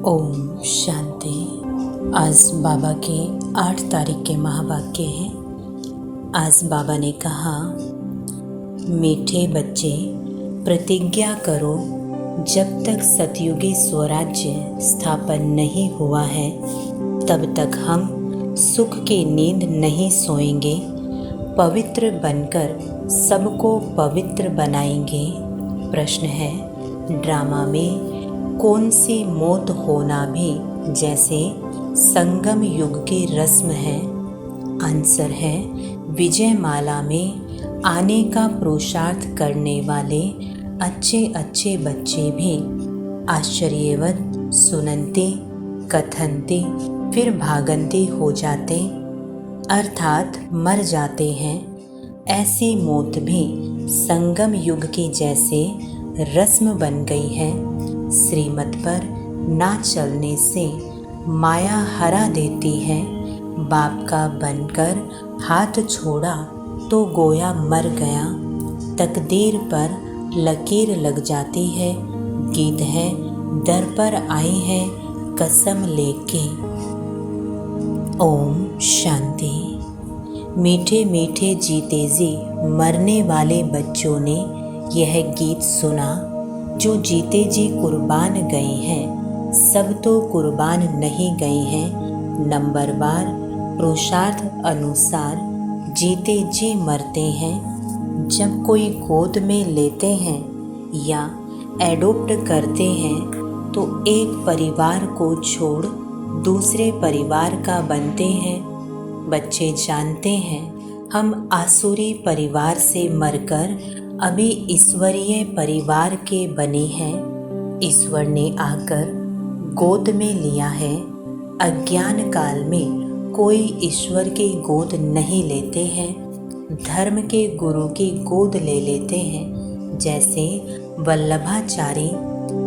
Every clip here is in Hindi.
ओम शांति। आज बाबा के 8 तारीख के महावाक्य हैं। आज बाबा ने कहा, मीठे बच्चे, प्रतिज्ञा करो, जब तक सतयुगी स्वराज्य स्थापन नहीं हुआ है तब तक हम सुख की नींद नहीं सोएंगे। पवित्र बनकर सबको पवित्र बनाएंगे। प्रश्न है, ड्रामा में कौन सी मौत होना भी जैसे संगम युग की रस्म है? आंसर है, विजय माला में आने का पुरुषार्थ करने वाले अच्छे अच्छे बच्चे भी आश्चर्यवत सुनते, कथनते, फिर भागंते हो जाते, अर्थात मर जाते हैं। ऐसी मौत भी संगम युग की जैसे रस्म बन गई है। श्रीमत पर ना चलने से माया हरा देती है। बाप का बनकर हाथ छोड़ा तो गोया मर गया। तकदीर पर लकीर लग जाती है। गीत है, दर पर आई है कसम लेके। ओम शांति। मीठे मीठे जीते जी मरने वाले बच्चों ने यह गीत सुना। जो जीते जी कुर्बान गए हैं, सब तो कुर्बान नहीं गए हैं। नंबरवार पुरुषार्थ अनुसार जीते जी मरते हैं। जब कोई गोद में लेते हैं या एडॉप्ट करते हैं तो एक परिवार को छोड़ दूसरे परिवार का बनते हैं। बच्चे जानते हैं हम आसुरी परिवार से मरकर अभी ईश्वरीय परिवार के बने हैं। ईश्वर ने आकर गोद में लिया है। अज्ञान काल में कोई ईश्वर की गोद नहीं लेते हैं, धर्म के गुरु की गोद ले लेते हैं। जैसे वल्लभाचारी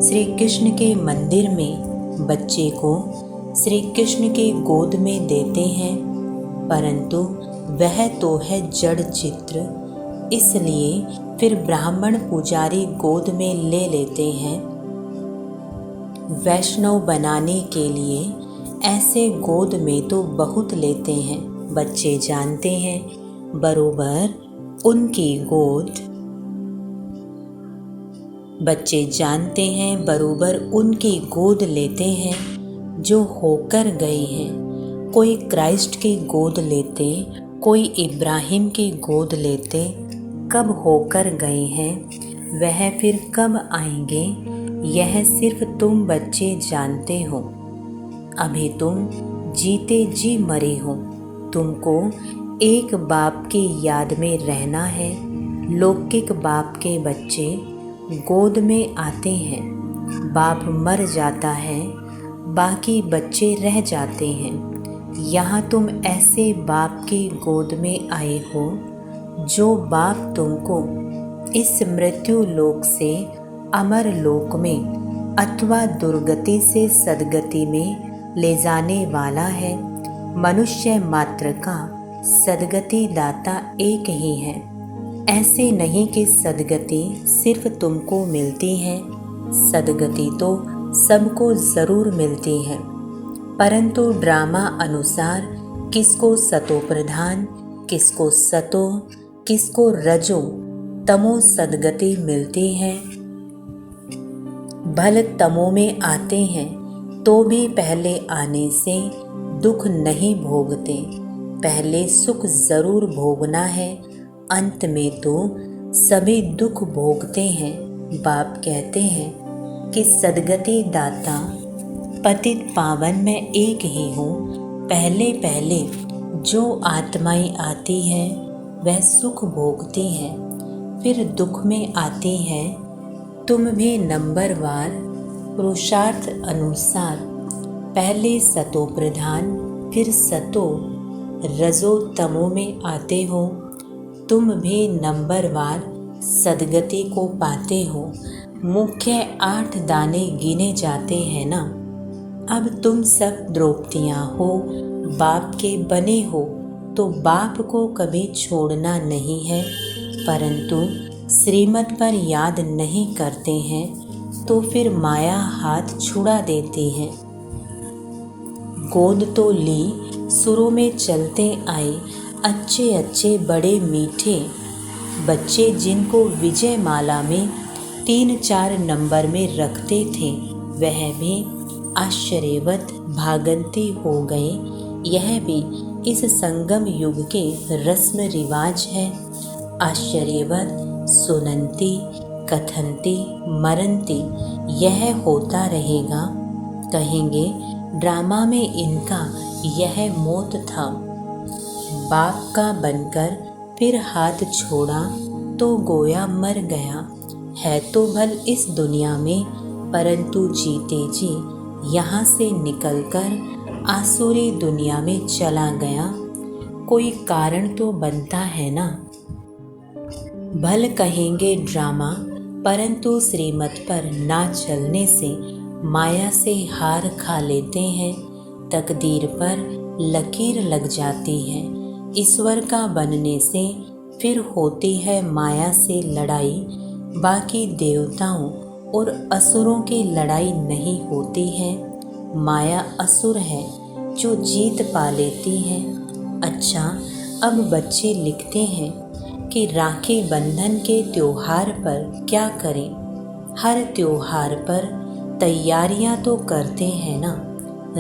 श्री कृष्ण के मंदिर में बच्चे को श्री कृष्ण की गोद में देते हैं, परंतु वह तो है जड़ चित्र, इसलिए फिर ब्राह्मण पुजारी गोद में ले लेते हैं। वैष्णव बनाने के लिए ऐसे गोद में तो बहुत लेते हैं। बच्चे जानते हैं बरोबर उनकी गोद लेते हैं जो होकर गए हैं। कोई क्राइस्ट की गोद लेते, कोई इब्राहिम की गोद लेते। कब होकर गए हैं, वह फिर कब आएंगे, यह सिर्फ तुम बच्चे जानते हो। अभी तुम जीते जी मरे हो। तुमको एक बाप की याद में रहना है। लौकिक बाप के बच्चे गोद में आते हैं, बाप मर जाता है, बाकी बच्चे रह जाते हैं। यहाँ तुम ऐसे बाप की गोद में आए हो जो बाप तुमको इस मृत्यु लोक से अमर लोक में अथवा दुर्गति से सद्गति में ले जाने वाला है। मनुष्य मात्र का सद्गति दाता एक ही है। ऐसे नहीं कि सद्गति सिर्फ तुमको मिलती है। सद्गति तो सबको ज़रूर मिलती है, परंतु ड्रामा अनुसार किसको सतो प्रधान, किसको सतो, किसको रजो तमो सद्गति मिलती है। भल तमो में आते हैं तो भी पहले आने से दुख नहीं भोगते। पहले सुख जरूर भोगना है, अंत में तो सभी दुख भोगते हैं। बाप कहते हैं कि सद्गति दाता पतित पावन में एक ही हूँ। पहले पहले जो आत्माएं आती हैं वह सुख भोगती हैं, फिर दुख में आती हैं। तुम भी नंबरवार पुरुषार्थ अनुसार पहले सतो प्रधान, फिर सतो रजो तमो में आते हो। तुम भी नंबरवार सद्गति को पाते हो। मुख्य 8 दाने गिने जाते हैं ना। अब तुम सब द्रौपदियाँ हो, बाप के बने हो, तो बाप को कभी छोड़ना नहीं है, परंतु श्रीमत पर याद नहीं करते हैं तो फिर माया हाथ छुड़ा देती है। गोद तो ली सुरों में चलते आए, अच्छे अच्छे बड़े मीठे बच्चे जिनको विजय माला में 3-4 नंबर में रखते थे, वह भी आश्चर्यवत भागंती हो गए। यह भी इस संगम युग के रस्म रिवाज है। आश्चर्यवत सुनंती कथनती मरंती यह होता रहेगा। कहेंगे ड्रामा में इनका यह मौत था। बाप का बनकर फिर हाथ छोड़ा तो गोया मर गया। है तो भल इस दुनिया में, परंतु जीते जी यहाँ से निकलकर आसुरी दुनिया में चला गया। कोई कारण तो बनता है ना। भल कहेंगे ड्रामा, परंतु श्रीमत पर ना चलने से माया से हार खा लेते हैं। तकदीर पर लकीर लग जाती है। ईश्वर का बनने से फिर होती है माया से लड़ाई। बाकी देवताओं और असुरों की लड़ाई नहीं होती है। माया असुर है जो जीत पा लेती है। अच्छा, अब बच्चे लिखते हैं कि राखी बंधन के त्योहार पर क्या करें। हर त्योहार पर तैयारियां तो करते हैं ना।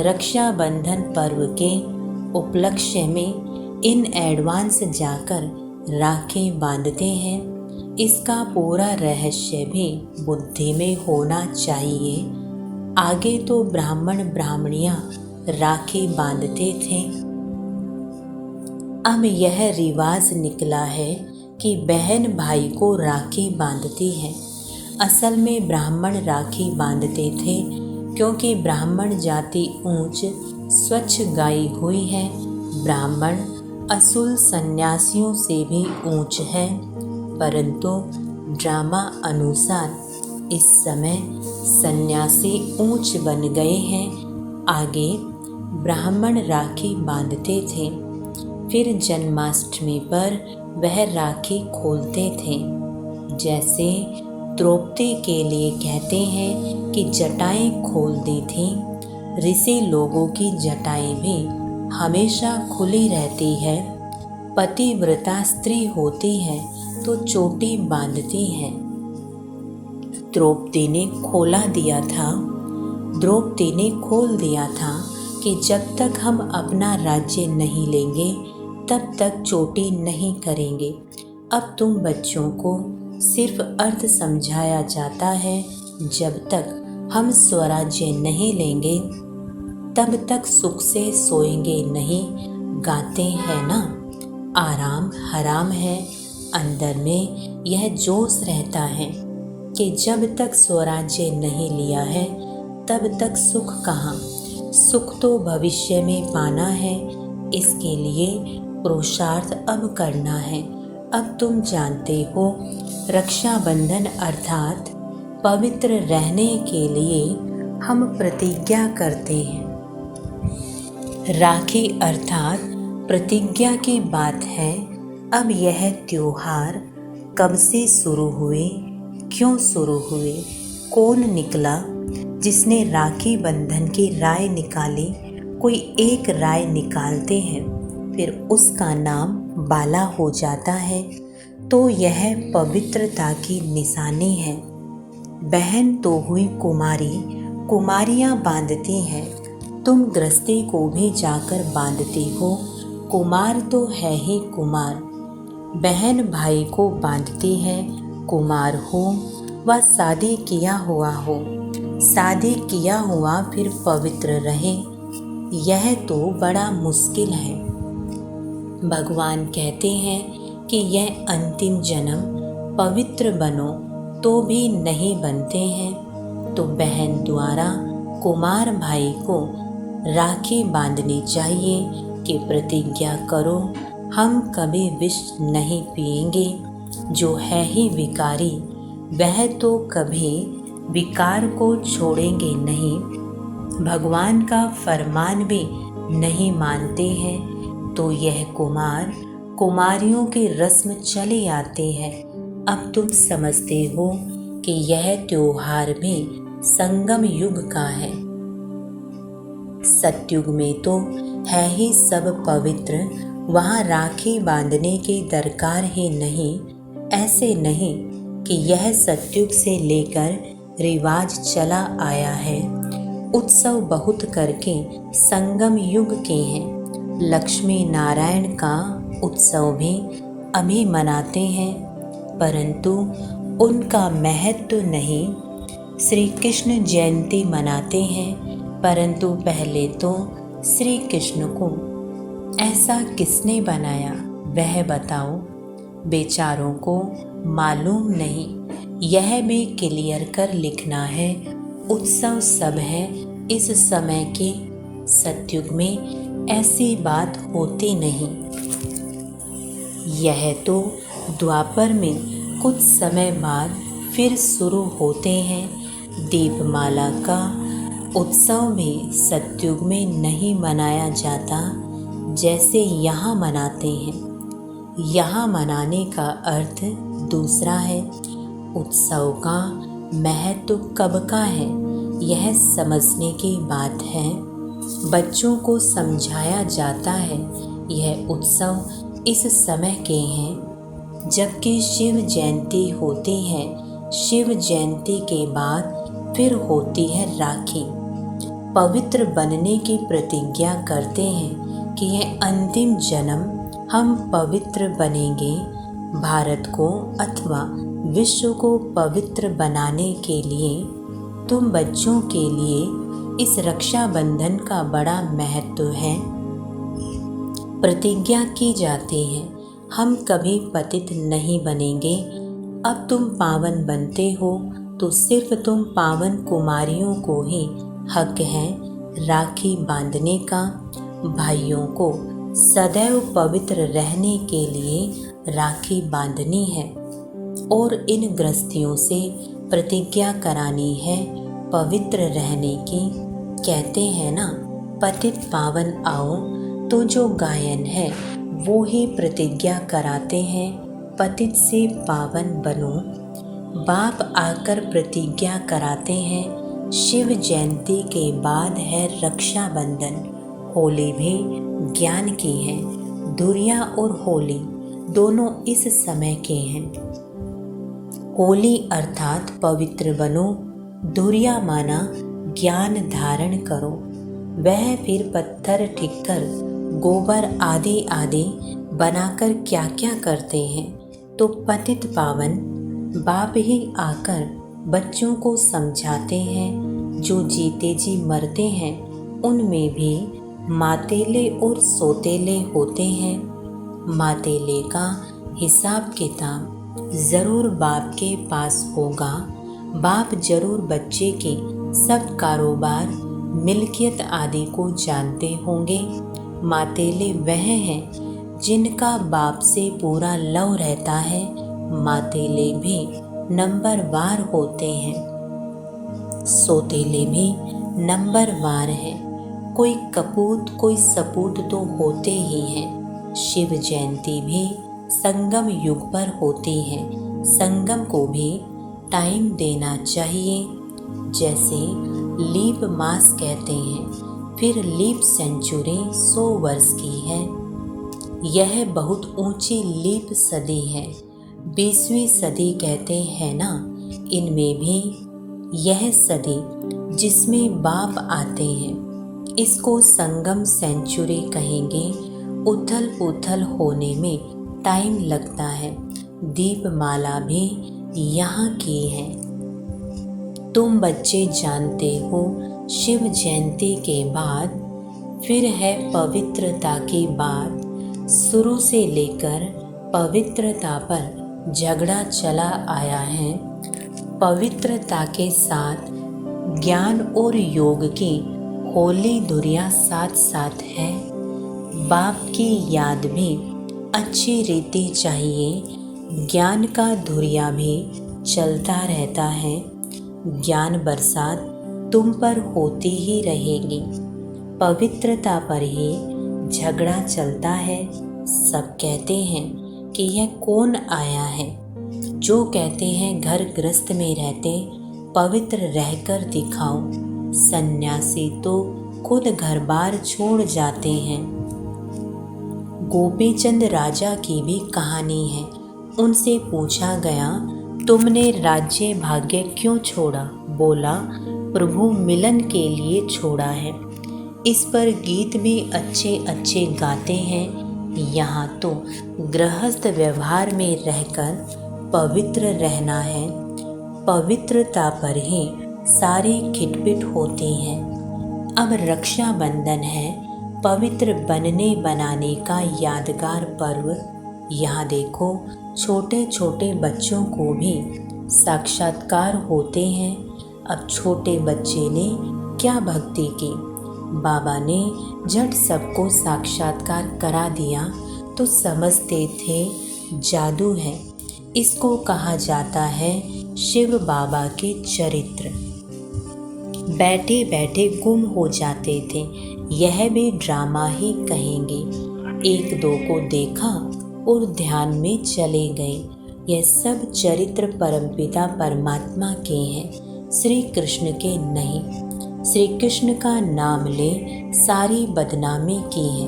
रक्षाबंधन पर्व के उपलक्ष्य में इन एडवांस जाकर राखी बांधते हैं। इसका पूरा रहस्य भी बुद्धि में होना चाहिए। आगे तो ब्राह्मण ब्राह्मणियां राखी बांधते थे। अब यह रिवाज निकला है कि बहन भाई को राखी बांधती है। असल में ब्राह्मण राखी बांधते थे, क्योंकि ब्राह्मण जाति ऊंच स्वच्छ गाई हुई है। ब्राह्मण असुल सन्यासियों से भी ऊंच है, परंतु ड्रामा अनुसार इस समय सन्यासी ऊंच बन गए हैं। आगे ब्राह्मण राखी बांधते थे, फिर जन्माष्टमी पर वह राखी खोलते थे। जैसे द्रौपदी के लिए कहते हैं कि जटाएं खोल दी थी। ऋषि लोगों की जटाएं भी हमेशा खुली रहती है। पतिव्रता स्त्री होती है तो चोटी बांधती है। द्रौपदी ने खोल दिया था कि जब तक हम अपना राज्य नहीं लेंगे तब तक चोटी नहीं करेंगे। अब तुम बच्चों को सिर्फ अर्थ समझाया जाता है। जब तक हम स्वराज्य नहीं लेंगे तब तक सुख से सोएंगे नहीं। गाते हैं ना, आराम हराम है। अंदर में यह जोश रहता है कि जब तक स्वराज्य नहीं लिया है तब तक सुख कहाँ। सुख तो भविष्य में पाना है। इसके लिए पुरुषार्थ अब करना है। अब तुम जानते हो, रक्षाबंधन अर्थात पवित्र रहने के लिए हम प्रतिज्ञा करते हैं। राखी अर्थात प्रतिज्ञा की बात है। अब यह त्योहार कब से शुरू हुए, क्यों शुरू हुए, कौन निकला जिसने राखी बंधन की राय निकाली। कोई एक राय निकालते हैं, फिर उसका नाम बाला हो जाता है, तो यह पवित्रता की निशानी है। बहन तो हुई कुमारी, कुमारियाँ बांधती हैं। तुम गृहस्थी को भी जाकर बांधती हो। कुमार तो है ही कुमार। बहन भाई को बांधती है, कुमार हो व शादी किया हुआ हो। शादी किया हुआ फिर पवित्र रहे, यह तो बड़ा मुश्किल है। भगवान कहते हैं कि यह अंतिम जन्म पवित्र बनो, तो भी नहीं बनते हैं। तो बहन द्वारा कुमार भाई को राखी बांधनी चाहिए कि प्रतिज्ञा करो, हम कभी विष नहीं पिएंगे। जो है ही विकारी, वह तो कभी विकार को छोड़ेंगे नहीं। भगवान का फरमान भी नहीं मानते हैं, तो यह कुमार कुमारियों की रस्म चले आते हैं। अब तुम समझते हो कि यह त्योहार भी संगम युग का है। सतयुग में तो है ही सब पवित्र, वहाँ राखी बांधने की दरकार ही नहीं। ऐसे नहीं कि यह सतयुग से लेकर रिवाज चला आया है। उत्सव बहुत करके संगम युग के हैं। लक्ष्मी नारायण का उत्सव भी अभी मनाते हैं, परंतु उनका महत्व नहीं। श्री कृष्ण जयंती मनाते हैं, परंतु पहले तो श्री कृष्ण को ऐसा किसने बनाया वह बताओ। बेचारों को मालूम नहीं, यह भी क्लियर कर लिखना है। उत्सव सब है इस समय के, सतयुग में ऐसी बात होती नहीं। यह तो द्वापर में कुछ समय बाद फिर शुरू होते हैं। दीपमाला का उत्सव भी सतयुग में नहीं मनाया जाता जैसे यहाँ मनाते हैं। यहाँ मनाने का अर्थ दूसरा है। उत्सव का महत्व कब का है यह समझने की बात है। बच्चों को समझाया जाता है यह उत्सव इस समय के हैं, जबकि शिव जयंती होती है। शिव जयंती के बाद फिर होती है राखी। पवित्र बनने की प्रतिज्ञा करते हैं कि यह अंतिम जन्म हम पवित्र बनेंगे। भारत को अथवा विश्व को पवित्र बनाने के लिए तुम बच्चों के लिए इस रक्षाबंधन का बड़ा महत्व है। प्रतिज्ञा की जाती है हम कभी पतित नहीं बनेंगे। अब तुम पावन बनते हो तो सिर्फ तुम पावन कुमारियों को ही हक है राखी बांधने का। भाइयों को सदैव पवित्र रहने के लिए राखी बांधनी है और इन गृहस्थियों से प्रतिज्ञा करानी है पवित्र रहने की। कहते हैं ना, पतित पावन आओ, तो जो गायन है वो ही प्रतिज्ञा कराते हैं पतित से पावन बनो। बाप आकर प्रतिज्ञा कराते हैं। शिव जयंती के बाद है रक्षाबंधन। होली भी ज्ञान की है। दुर्या और होली दोनों इस समय के हैं। होली अर्थात पवित्र बनो, दुर्या माना ज्ञान धारण करो। वह फिर पत्थर ठिक्कर गोबर आदि आदि बनाकर क्या क्या करते हैं, तो पतित पावन बाप ही आकर बच्चों को समझाते हैं। जो जीते जी मरते हैं उनमें भी मातेले और सोतेले होते हैं। मातेले का हिसाब किताब ज़रूर बाप के पास होगा। बाप जरूर बच्चे के सब कारोबार मिल्कियत आदि को जानते होंगे। मातेले वह हैं जिनका बाप से पूरा लव रहता है। मातेले भी नंबरवार होते हैं, सोतेले भी नंबरवार हैं। कोई कपूत कोई सपूत तो होते ही हैं। शिव जयंती भी संगम युग पर होती है। संगम को भी टाइम देना चाहिए। जैसे लीप मास कहते हैं, फिर लीप सेंचुरी 100 वर्ष की है। यह बहुत ऊंची लीप सदी है। 20वीं सदी कहते हैं ना, इनमें भी यह सदी जिसमें बाप आते हैं इसको संगम सेंचुरी कहेंगे। उथल पुथल होने में टाइम लगता है। दीपमाला भी यहाँ की है। तुम बच्चे जानते हो शिव जयंती के बाद फिर है पवित्रता की बात। शुरू से लेकर पवित्रता पर झगड़ा चला आया है। पवित्रता के साथ ज्ञान और योग की होली दुर्या साथ साथ है। बाप की याद भी अच्छी रीति चाहिए। ज्ञान का धुरिया भी चलता रहता है। ज्ञान बरसात तुम पर होती ही रहेगी। पवित्रता पर ही झगड़ा चलता है। सब कहते हैं कि यह कौन आया है। जो कहते हैं घर गृहस्थ में रहते पवित्र रहकर दिखाओ। सन्यासी तो खुद घर बार छोड़ जाते हैं। गोपीचंद राजा की भी कहानी है। उनसे पूछा गया, तुमने राज्य भाग्य क्यों छोड़ा? बोला, प्रभु मिलन के लिए छोड़ा है। इस पर गीत भी अच्छे अच्छे गाते हैं। यहाँ तो गृहस्थ व्यवहार में रहकर पवित्र रहना है। पवित्रता पर ही सारी खिटपिट होती है। अब रक्षाबंधन है, पवित्र बनने बनाने का यादगार पर्व। यहाँ देखो, छोटे छोटे बच्चों को भी साक्षात्कार होते हैं। अब छोटे बच्चे ने क्या भक्ति की, बाबा ने झट सबको साक्षात्कार करा दिया तो समझते थे जादू है। इसको कहा जाता है शिव बाबा के चरित्र। बैठे बैठे गुम हो जाते थे, यह भी ड्रामा ही कहेंगे। एक दो को देखा और ध्यान में चले गए। यह सब चरित्र परमपिता परमात्मा के हैं, श्री कृष्ण के नहीं। श्री कृष्ण का नाम ले सारी बदनामी की है।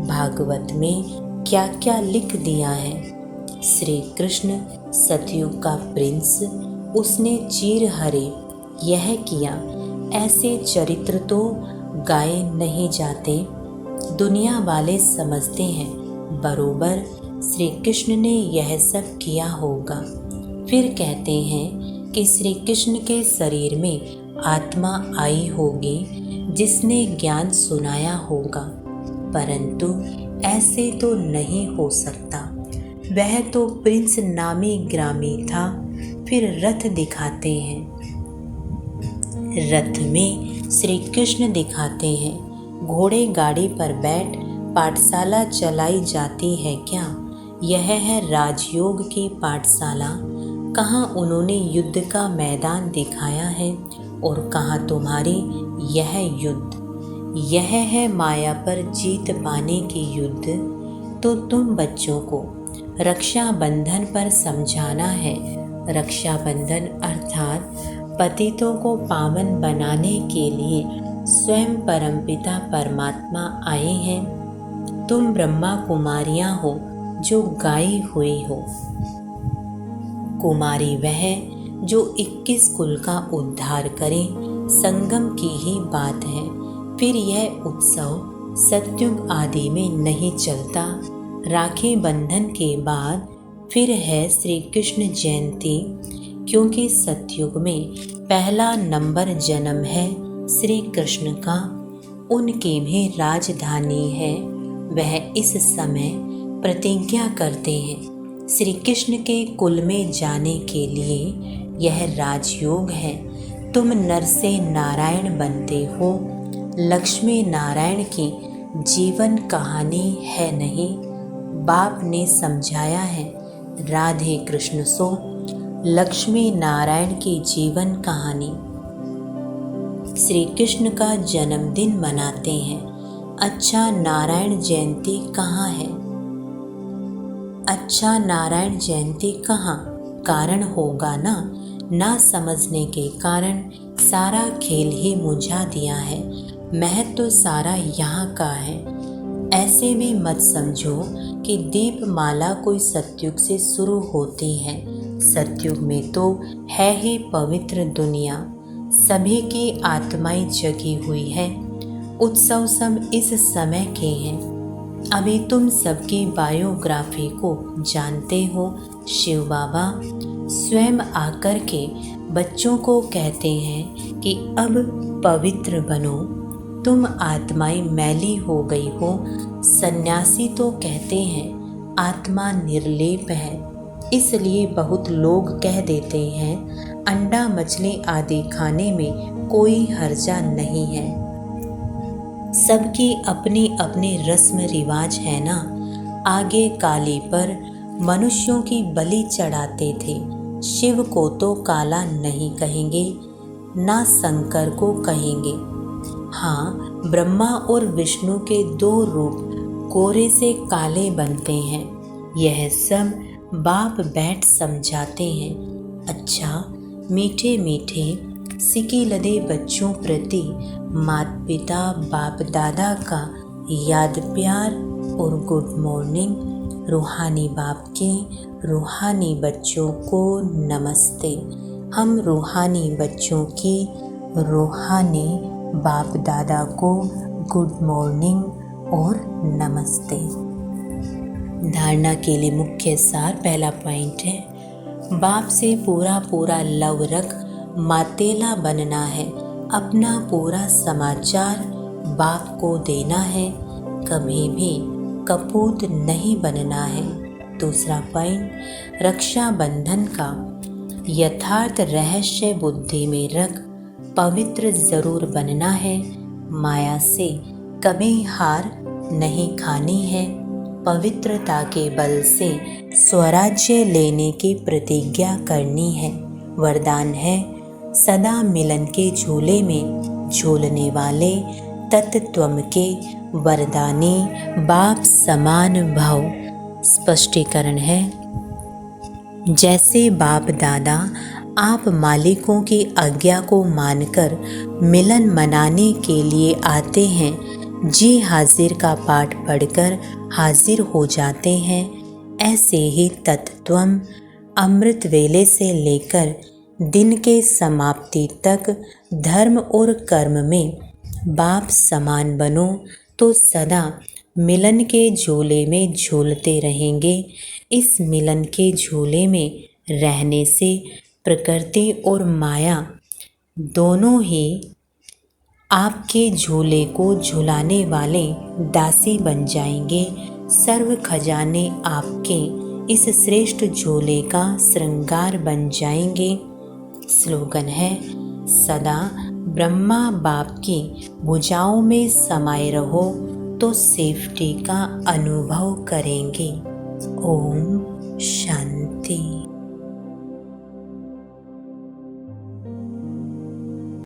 भागवत में क्या क्या लिख दिया है। श्री कृष्ण सतयुग का प्रिंस, उसने चीर हरे यह किया। ऐसे चरित्र तो गाए नहीं जाते। दुनिया वाले समझते हैं बरोबर श्री कृष्ण ने यह सब किया होगा। फिर कहते हैं कि श्री कृष्ण के शरीर में आत्मा आई होगी जिसने ज्ञान सुनाया होगा, परंतु ऐसे तो नहीं हो सकता। वह तो प्रिंस नामी ग्रामी था। फिर रथ दिखाते हैं, रथ में श्री कृष्ण दिखाते हैं। घोड़े गाड़ी पर बैठ पाठशाला चलाई जाती है क्या? यह है राजयोग की पाठशाला। कहाँ उन्होंने युद्ध का मैदान दिखाया है और कहाँ तुम्हारी यह युद्ध। यह है माया पर जीत पाने की युद्ध। तो तुम बच्चों को रक्षाबंधन पर समझाना है। रक्षाबंधन अर्थात पतितों को पावन बनाने के लिए स्वयं परमपिता परमात्मा आए हैं। तुम ब्रह्मा कुमारियां हो जो गाई हुई हो। कुमारी वह जो 21 कुल का उद्धार करे, संगम की ही बात है। फिर यह उत्सव सतयुग आदि में नहीं चलता। राखी बंधन के बाद फिर है श्री कृष्ण जयंती, क्योंकि सतयुग में पहला नंबर जन्म है श्री कृष्ण का। उनकी भी राजधानी है। वह इस समय प्रतिज्ञा करते हैं श्री कृष्ण के कुल में जाने के लिए। यह राजयोग है। तुम नर से नारायण बनते हो। लक्ष्मी नारायण की जीवन कहानी है नहीं, बाप ने समझाया है। राधे कृष्ण सो लक्ष्मी नारायण की जीवन कहानी। श्री कृष्ण का जन्मदिन मनाते हैं। अच्छा, नारायण जयंती कहाँ है? अच्छा, नारायण जयंती कहाँ? कारण होगा ना समझने के कारण सारा खेल ही मुझा दिया है। महत्व तो सारा यहाँ का है। ऐसे भी मत समझो कि दीपमाला कोई सतयुग से शुरू होती है। सतयुग में तो है ही पवित्र दुनिया, सभी की आत्माएं जगी हुई है। उत्सव सब इस समय के हैं। अभी तुम सबकी बायोग्राफी को जानते हो। शिव बाबा स्वयं आकर के बच्चों को कहते हैं कि अब पवित्र बनो, तुम आत्माएं मैली हो गई हो। सन्यासी तो कहते हैं आत्मा निर्लेप है, इसलिए बहुत लोग कह देते हैं अंडा मछली आदि खाने में कोई हर्जा नहीं है। सबकी अपनी अपनी रस्म रिवाज है ना। आगे काली पर मनुष्यों की बलि चढ़ाते थे। शिव को तो काला नहीं कहेंगे, ना शंकर को कहेंगे। हाँ, ब्रह्मा और विष्णु के 2 रूप गोरे से काले बनते हैं। यह सब बाप बैठ समझाते हैं। अच्छा, मीठे मीठे सिकी लदे बच्चों प्रति माता पिता बाप दादा का याद प्यार और गुड मॉर्निंग। रूहानी बाप के रूहानी बच्चों को नमस्ते। हम रूहानी बच्चों की रूहानी बाप दादा को गुड मॉर्निंग और नमस्ते। धारणा के लिए मुख्य सार। पहला पॉइंट है, बाप से पूरा लव रख मातेला बनना है। अपना पूरा समाचार बाप को देना है, कभी भी कपूत नहीं बनना है। दूसरा पॉइंट, रक्षा बंधन का यथार्थ रहस्य बुद्धि में रख पवित्र जरूर बनना है। माया से कभी हार नहीं खानी है। पवित्रता के बल से स्वराज्य लेने की प्रतिज्ञा करनी है। वरदान है, सदा मिलन के झूले में झूलने वाले तत्त्वम के वरदानी बाप समान भव। स्पष्टीकरण है, जैसे बाप दादा आप मालिकों की आज्ञा को मानकर मिलन मनाने के लिए आते हैं, जी हाजिर का पाठ पढ़कर हाजिर हो जाते हैं, ऐसे ही तत्त्वम अमृत वेले से लेकर दिन के समाप्ति तक धर्म और कर्म में बाप समान बनो तो सदा मिलन के झूले में झूलते रहेंगे। इस मिलन के झूले में रहने से प्रकृति और माया दोनों ही आपके झूले को झुलाने वाले दासी बन जाएंगे। सर्व खजाने आपके इस श्रेष्ठ झूले का श्रृंगार बन जाएंगे। स्लोगन है, सदा ब्रह्मा बाप की भुजाओं में समाये रहो तो सेफ्टी का अनुभव करेंगे। ओम शांति।